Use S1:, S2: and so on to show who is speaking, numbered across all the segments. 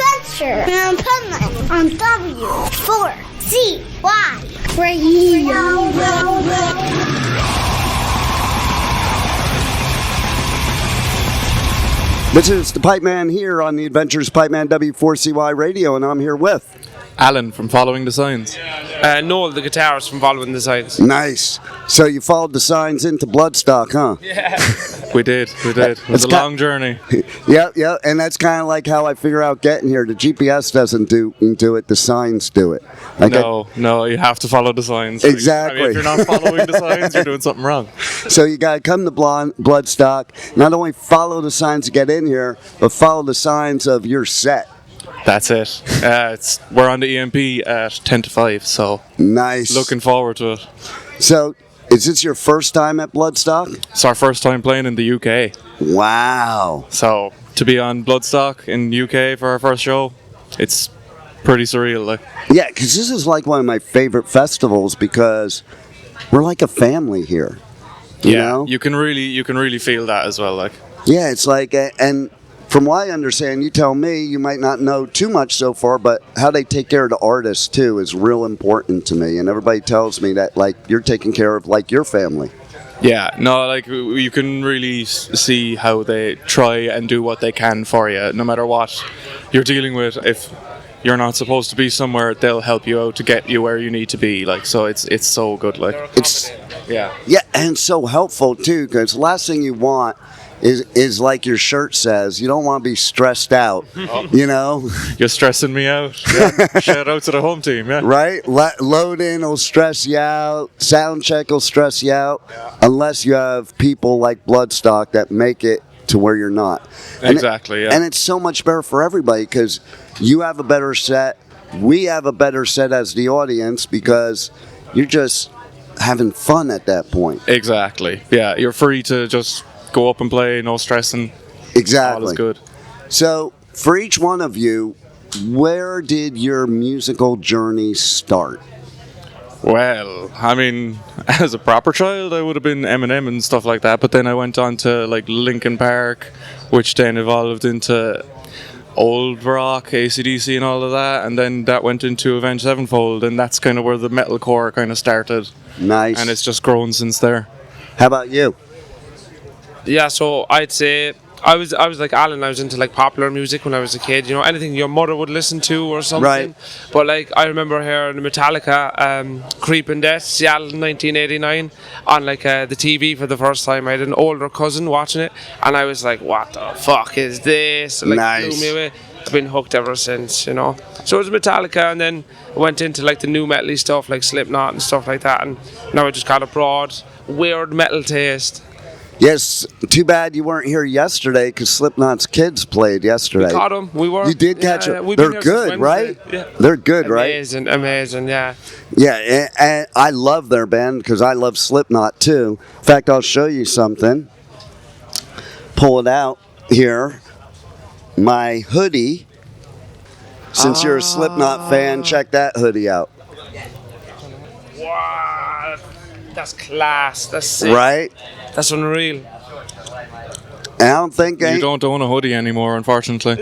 S1: adventure in Pipeman on W4CY Radio.
S2: This is the Pipeman here on the Adventures Pipeman W4CY Radio, and I'm here with
S3: Alan from Following the Signs.
S4: Noel, the guitarist from Following the Signs.
S2: Nice. So you followed the signs into Bloodstock, huh?
S4: Yeah.
S3: We did. It was a long journey.
S2: Yeah, and that's kind of like how I figure out getting here. The GPS doesn't do it, the signs do it. Like
S3: No, you have to follow the signs.
S2: Exactly.
S3: I mean, if you're not following the signs, you're doing something wrong.
S2: So you got to come to Bloodstock, not only follow the signs to get in here, but follow the signs of your set.
S3: That's it. We're on the EMP at 10 to 5, so
S2: nice.
S3: Looking forward to it.
S2: So, is this your first time at Bloodstock?
S3: It's our first time playing in the UK.
S2: Wow.
S3: So, to be on Bloodstock in the UK for our first show, it's pretty surreal. Like.
S2: Yeah, because this is like one of my favorite festivals because we're like a family here. You know?
S3: You can really feel that as well. Like.
S2: Yeah, it's like, and from what I understand, you tell me, you might not know too much so far, but how they take care of the artists too is real important to me. And everybody tells me that like you're taking care of like your family.
S3: Yeah, no, like you can really see how they try and do what they can for you, no matter what you're dealing with. If you're not supposed to be somewhere, they'll help you out to get you where you need to be. Like, so it's so good. Like, yeah,
S2: and so helpful too, because the last thing you want is like your shirt says, you don't want to be stressed out, you know?
S3: You're stressing me out. Yeah. Shout out to the home team, yeah.
S2: Right? Load in will stress you out. Sound check will stress you out. Yeah. Unless you have people like Bloodstock that make it to where you're not.
S3: Exactly, yeah.
S2: And it's so much better for everybody because you have a better set. We have a better set as the audience because you're just having fun at that point.
S3: Exactly. Yeah, you're free to just go up and play, no stressing.
S2: Exactly.
S3: All is good.
S2: So, for each one of you, where did your musical journey start?
S3: Well, I mean, as a proper child, I would have been Eminem and stuff like that, but then I went on to, like, Linkin Park, which then evolved into old rock, AC/DC and all of that, and then that went into Avenged Sevenfold, and that's kind of where the metalcore kind of started.
S2: Nice.
S3: And it's just grown since there.
S2: How about you?
S4: Yeah, so I'd say I was like Alan. I was into like popular music when I was a kid. You know, anything your mother would listen to or something.
S2: Right.
S4: But like I remember hearing Metallica, "Creeping Death," Seattle, 1989, on like the TV for the first time. I had an older cousin watching it, and I was like, "What the fuck is this?" Like,
S2: nice.
S4: blew me away. I've been hooked ever since, you know. So it was Metallica, and then I went into like the new metal-y stuff, like Slipknot and stuff like that, and now I just got a broad, weird metal taste.
S2: Yes, too bad you weren't here yesterday because Slipknot's kids played yesterday.
S4: We caught them. We were.
S2: You did catch them.
S4: Yeah,
S2: They're good, right?
S4: Yeah.
S2: They're good, right?
S4: Amazing, yeah.
S2: Yeah, and I love their band because I love Slipknot too. In fact, I'll show you something. Pull it out here. My hoodie. Since you're a Slipknot fan, check that hoodie out.
S4: Wow, that's class. That's sick.
S2: Right?
S4: That's unreal.
S2: And I don't think
S3: you don't own a hoodie anymore, unfortunately.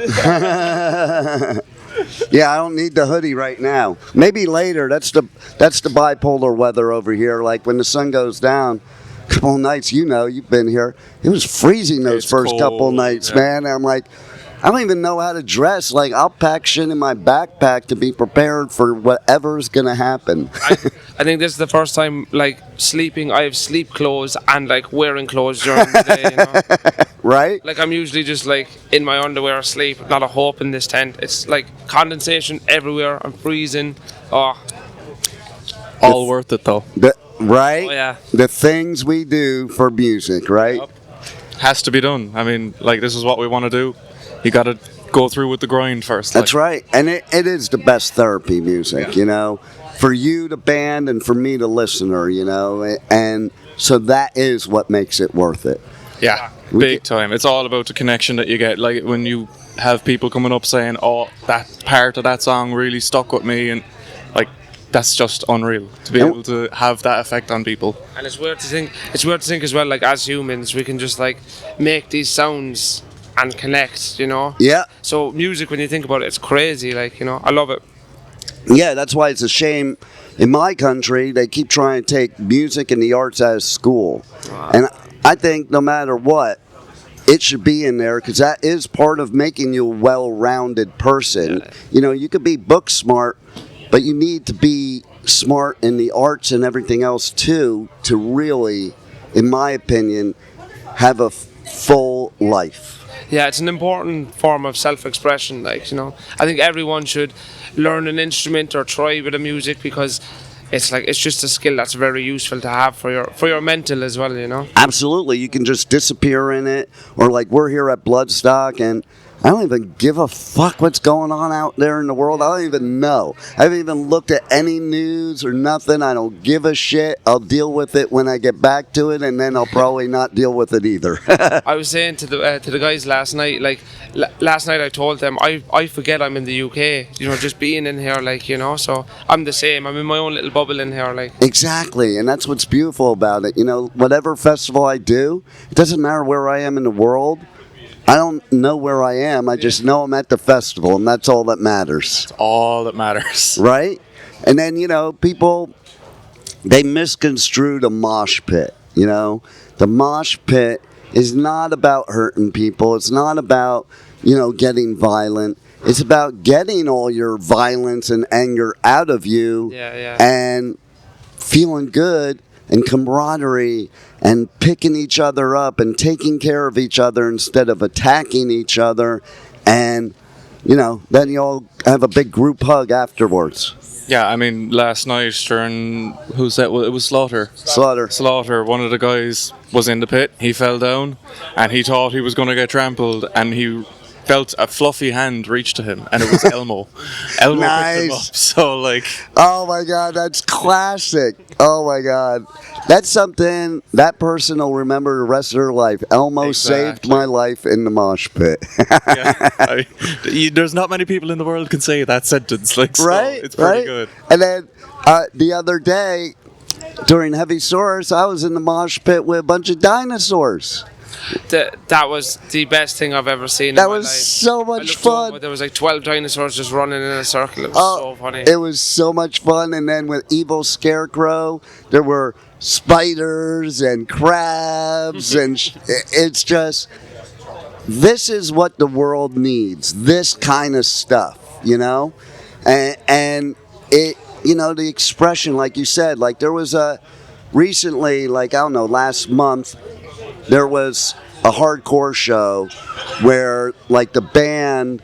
S2: Yeah, I don't need the hoodie right now. Maybe later. That's the bipolar weather over here. Like when the sun goes down, a couple of nights, you've been here. It was freezing those first
S3: cold,
S2: couple of nights, man. I'm like, I don't even know how to dress. Like, I'll pack shit in my backpack to be prepared for whatever's going to happen.
S4: I think this is the first time, like, I have sleep clothes and, like, wearing clothes during the day, you know?
S2: Right?
S4: Like, I'm usually just, like, in my underwear asleep, not a hope in this tent. It's, like, condensation everywhere. I'm freezing. Oh.
S3: All worth it, though.
S2: Right?
S4: Oh, yeah.
S2: The things we do for music, right?
S3: Yep. Has to be done. I mean, like, this is what we want to do. You got to go through with the grind first.
S2: That's right. And it is the best therapy music, you know, for you, the band, and for me, the listener, you know. And so that is what makes it worth it.
S3: Yeah, big time. It's all about the connection that you get. Like when you have people coming up saying, oh, that part of that song really stuck with me. And like, that's just unreal to be able to have that effect on people.
S4: And it's weird to think as well, like as humans, we can just like make these sounds and connect, you know.
S2: Yeah.
S4: So music, when you think about it, it's crazy. Like, you know, I love it.
S2: Yeah, that's why it's a shame in my country they keep trying to take music and the arts out of school. And I think no matter what, it should be in there because that is part of making you a well-rounded person. You know, you could be book smart, but you need to be smart in the arts and everything else too to really, in my opinion, have a full life.
S4: Yeah, it's an important form of self-expression. Like, you know, I think everyone should learn an instrument or try a bit of music because it's just a skill that's very useful to have for your mental as well, you know.
S2: Absolutely, you can just disappear in it, or like we're here at Bloodstock and I don't even give a fuck what's going on out there in the world. I don't even know. I haven't even looked at any news or nothing. I don't give a shit. I'll deal with it when I get back to it, and then I'll probably not deal with it either.
S4: I was saying to the guys last night, like last night I told them I forget I'm in the UK. You know, just being in here, like, you know. So I'm the same. I'm in my own little bubble in here, like.
S2: Exactly, and that's what's beautiful about it. You know, whatever festival I do, it doesn't matter where I am in the world. I don't know where I am. I just know I'm at the festival, and that's all that matters.
S3: That's all that matters.
S2: Right? And then, you know, people, they misconstrue the mosh pit, you know? The mosh pit is not about hurting people. It's not about, you know, getting violent. It's about getting all your violence and anger out of you and feeling good and camaraderie and picking each other up and taking care of each other instead of attacking each other. And, you know, then you all have a big group hug afterwards.
S3: Yeah, I mean, last night during, who's that? Well, it was Slaughter. Slaughter, one of the guys was in the pit. He fell down and he thought he was going to get trampled, and he felt a fluffy hand reach to him, and it was Elmo. Elmo picked him up. So, like,
S2: oh my God, that's classic. Oh my God, that's something that person will remember the rest of their life. Elmo saved my life in the mosh pit.
S3: Yeah, there's not many people in the world can say that sentence. Like, so
S2: right?
S3: It's pretty good.
S2: And then the other day during Heavy Source, I was in the mosh pit with a bunch of dinosaurs.
S4: That was the best thing I've ever seen.
S2: That was so much fun.
S4: Over, there was like 12 dinosaurs just running in a circle. It was so funny.
S2: It was so much fun. And then with Evil Scarecrow, there were spiders and crabs, and it's just, this is what the world needs. This kind of stuff, you know, and it, you know, the expression, like you said, like there was recently, like I don't know, last month. There was a hardcore show where, like, the band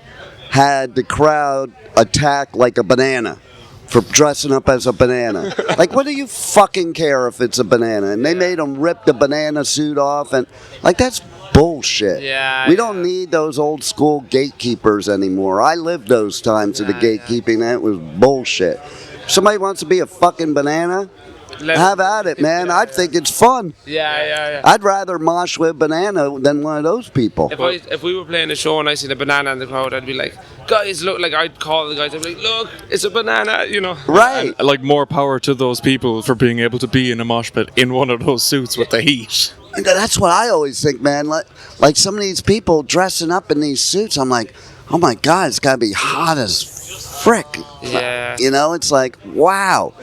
S2: had the crowd attack like a banana for dressing up as a banana. Like, what do you fucking care if it's a banana? And they made them rip the banana suit off, and, like, that's bullshit. We don't need those old school gatekeepers anymore. I lived those times of the gatekeeping, and it was bullshit. If somebody wants to be a fucking banana, have at it, man. I think it's fun.
S4: Yeah.
S2: I'd rather mosh with banana than one of those people.
S4: If we were playing a show and I seen a banana in the crowd, I'd be like, guys, look, like I'd call the guys, I'd be like, look, it's a banana, you know.
S2: Right.
S3: And, like, more power to those people for being able to be in a mosh pit in one of those suits with the heat.
S2: And that's what I always think, man. Like some of these people dressing up in these suits, I'm like, oh my God, it's got to be hot as frick.
S4: Yeah.
S2: You know, it's like, wow.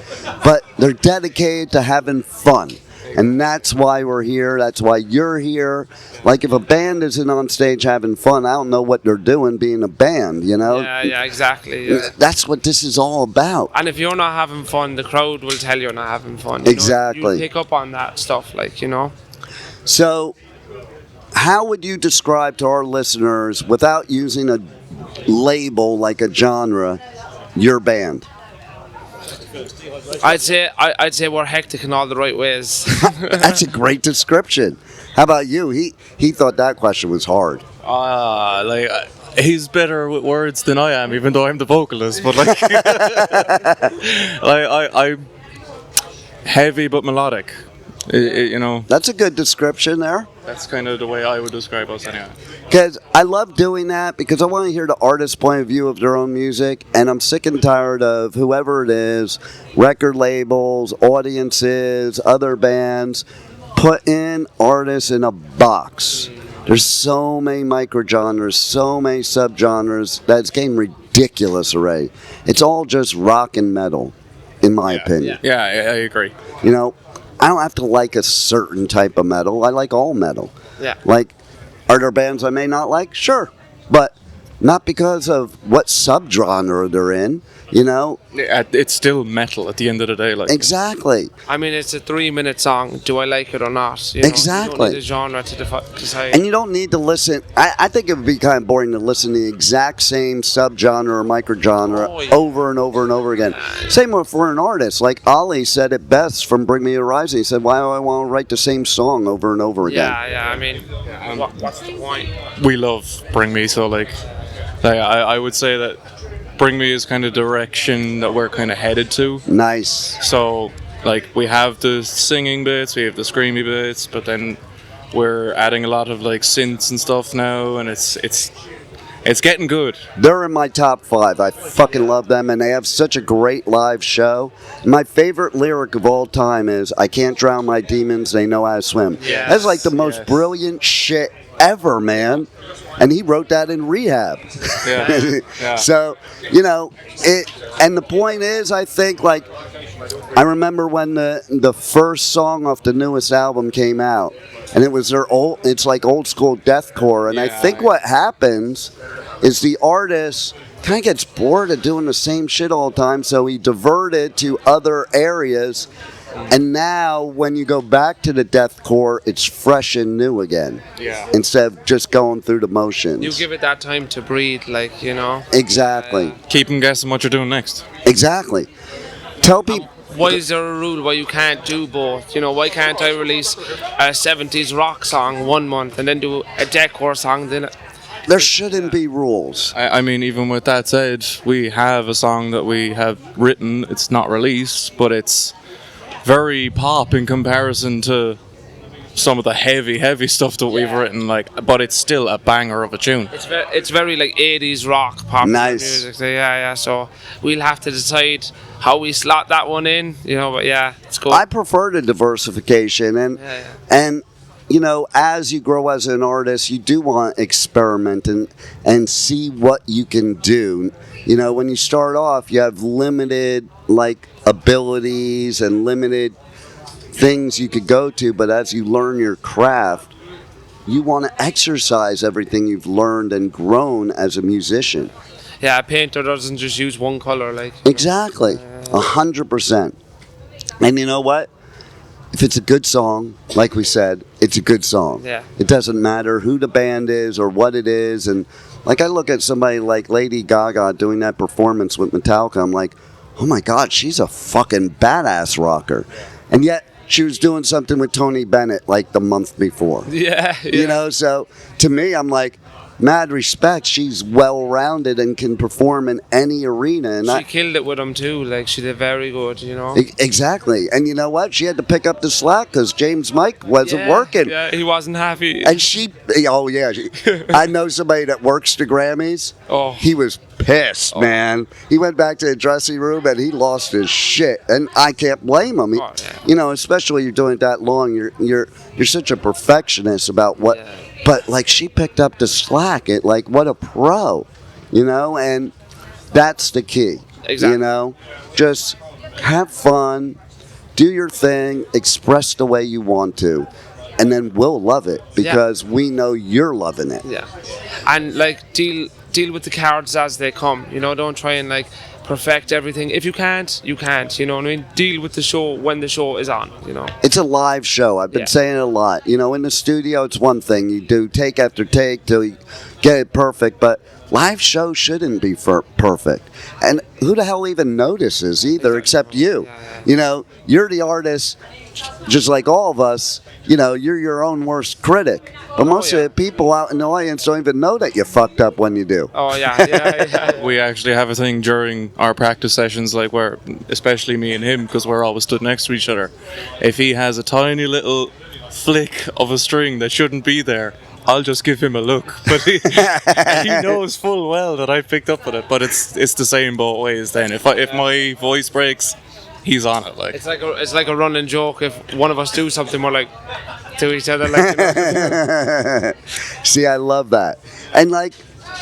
S2: But they're dedicated to having fun. And that's why we're here. That's why you're here. Like, if a band isn't on stage having fun, I don't know what they're doing being a band, you know?
S4: Yeah, exactly. Yeah.
S2: That's what this is all about.
S4: And if you're not having fun, the crowd will tell you're not having fun.
S2: Exactly.
S4: You pick up on that stuff, like, you know?
S2: So, how would you describe to our listeners, without using a label like a genre, your band?
S4: I'd say we're hectic in all the right ways.
S2: That's a great description. How about you? He thought that question was hard.
S3: He's better with words than I am, even though I'm the vocalist. But like, I'm heavy but melodic. You know.
S2: That's a good description there.
S3: That's kind of the way I would describe us anyway.
S2: Because I love doing that because I want to hear the artist's point of view of their own music, and I'm sick and tired of whoever it is, record labels, audiences, other bands, putting artists in a box. There's so many microgenres, so many subgenres that it's getting ridiculous already. It's all just rock and metal, in my opinion.
S3: Yeah, I agree.
S2: You know, I don't have to like a certain type of metal. I like all metal.
S4: Yeah.
S2: Like, are there bands I may not like? Sure. But not because of what subgenre they're in, you know?
S3: It's still metal at the end of the day. Like
S2: Exactly.
S4: I mean, it's a 3-minute song. Do I like it or not? You know,
S2: Exactly.
S4: You don't need a genre to decide.
S2: And you don't need to listen. I think it would be kind of boring to listen to the exact same subgenre or microgenre over and over and over again. Same with for an artist. Like Ali said it best from Bring Me Horizon. He said, why do I want to write the same song over and over again?
S4: Yeah, I mean, what's the point?
S3: we love Bring Me, so like I would say that Bring Me is kind of direction that we're kind of headed to.
S2: Nice.
S3: So like we have the singing bits, we have the screamy bits, but then we're adding a lot of like synths and stuff now, and it's getting good.
S2: They're in my top 5. I fucking love them, and they have such a great live show. My favorite lyric of all time is, I can't drown my demons, they know how to swim.
S4: Yes,
S2: That's like the most brilliant shit ever, man. And he wrote that in rehab.
S3: Yeah.
S2: So, you know, and the point is, I think, like, I remember when the first song off the newest album came out, and it was it's like old school deathcore, and I think what happens is the artist kind of gets bored of doing the same shit all the time, so he diverted to other areas. And now, when you go back to the deathcore, it's fresh and new again.
S3: Yeah.
S2: Instead of just going through the motions.
S4: You give it that time to breathe, like, you know.
S2: Exactly.
S3: Keep them guessing what you're doing next.
S2: Exactly. Tell people.
S4: Why is there a rule why you can't do both? You know, why can't I release a 70s rock song 1 month and then do a deathcore song then?
S2: There shouldn't be rules.
S3: I mean, even with that said, we have a song that we have written. It's not released, but it's very pop in comparison to some of the heavy stuff that we've written. Like, but it's still a banger of a tune.
S4: It's very like 80s rock pop music. So, yeah. So we'll have to decide how we slot that one in. You know, but yeah, it's cool.
S2: I prefer the diversification, and you know, as you grow as an artist, you do want to experiment and see what you can do. You know, when you start off, you have limited like abilities and limited things you could go to, but as you learn your craft, you want to exercise everything you've learned and grown as a musician.
S4: Yeah, a painter doesn't just use one color, like.
S2: Exactly, 100%. And you know what? If it's a good song, like we said, it's a good song.
S4: Yeah.
S2: It doesn't matter who the band is or what it is. And like I look at somebody like Lady Gaga doing that performance with Metallica, I'm like, oh my God, she's a fucking badass rocker. And yet she was doing something with Tony Bennett like the month before.
S4: Yeah.
S2: You know, so to me, I'm like, mad respect. She's well-rounded and can perform in any arena. And
S4: she killed it with him too. Like, she did very good, you know.
S2: Exactly. And you know what? She had to pick up the slack because James Mike wasn't working.
S4: Yeah, he wasn't happy.
S2: And I know somebody that works the Grammys.
S4: Oh.
S2: He was pissed, man. He went back to the dressing room and he lost his shit. And I can't blame him. You know, especially you're doing it that long. You're such a perfectionist about what. Yeah. But like she picked up the slack. It like what a pro, you know, and that's the key.
S4: Exactly.
S2: You know, just have fun, do your thing, express the way you want to, and then we'll love it because we know you're loving it.
S4: Yeah, and like deal with the cards as they come. You know, don't try and like perfect everything. If you can't, you can't. You know what I mean? Deal with the show when the show is on, you know.
S2: It's a live show. I've been saying it a lot. You know, in the studio, it's one thing. You do take after take till you get it perfect, but live show shouldn't be perfect. And who the hell even notices either except you? You know, you're the artist, just like all of us. You know, you're your own worst critic. But most of the people out in the audience don't even know that you fucked up when you do.
S4: Oh, yeah.
S3: We actually have a thing during our practice sessions, like where, especially me and him, because we're always stood next to each other. If he has a tiny little flick of a string that shouldn't be there, I'll just give him a look. But he knows full well that I picked up on it. But it's the same both ways then. If my voice breaks, he's on it. Like,
S4: It's like a running joke. If one of us do something, we're like to each other, like.
S2: See, I love that. And like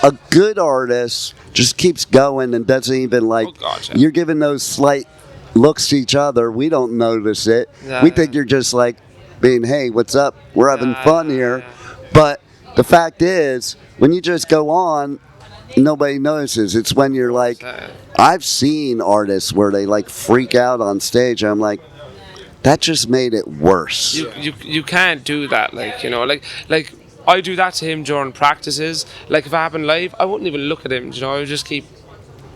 S2: a good artist just keeps going and doesn't even like.
S4: Oh, God, yeah.
S2: You're giving those slight looks to each other. We don't notice it.
S4: Yeah,
S2: we think you're just like being, hey, what's up? We're having fun here. But the fact is, when you just go on, nobody notices. It's when you're like, I've seen artists where they like freak out on stage. And I'm like, that just made it worse.
S4: You can't do that, like, you know, like I do that to him during practices. Like if it happened live, I wouldn't even look at him. You know, I would just keep,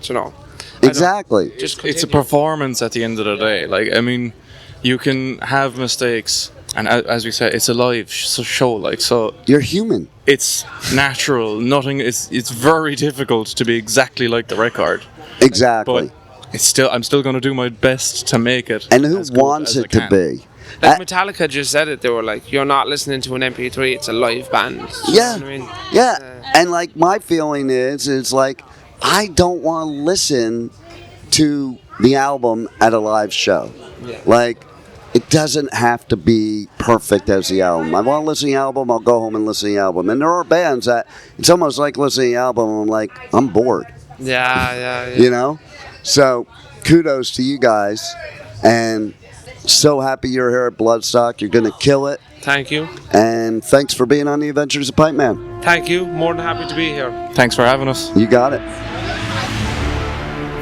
S4: you know.
S2: Exactly.
S4: Just
S3: it's a
S4: continue.
S3: performance at the end of the day. Like, I mean, you can have mistakes, and as we said, it's a live show. Like, so
S2: You're human.
S3: it's natural. Nothing. It's very difficult to be exactly like the record.
S2: Exactly.
S3: But I'm still going to do my best to make it.
S2: And who
S3: as good
S2: wants
S3: as I
S2: it to
S3: can.
S2: be?
S4: Like Metallica just said it. They were like, "You're not listening to an MP3. It's a live band." You
S2: Yeah.
S4: know what I mean?
S2: Yeah. And like my feeling is like, I don't want to listen to the album at a live show.
S4: Yeah.
S2: Like, it doesn't have to be perfect as the album. I want to listen to the album, I'll go home and listen to the album. And there are bands that it's almost like listening to the album, I'm like, I'm bored.
S4: Yeah.
S2: You know? So, kudos to you guys. And so happy you're here at Bloodstock. You're going to kill it.
S4: Thank you.
S2: And thanks for being on the Adventures of Pipeman.
S4: Thank you. More than happy to be here.
S3: Thanks for having us.
S2: You got it.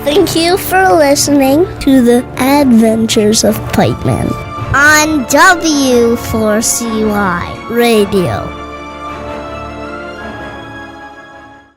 S1: Thank you for listening to the Adventures of Pipeman on W4CY Radio.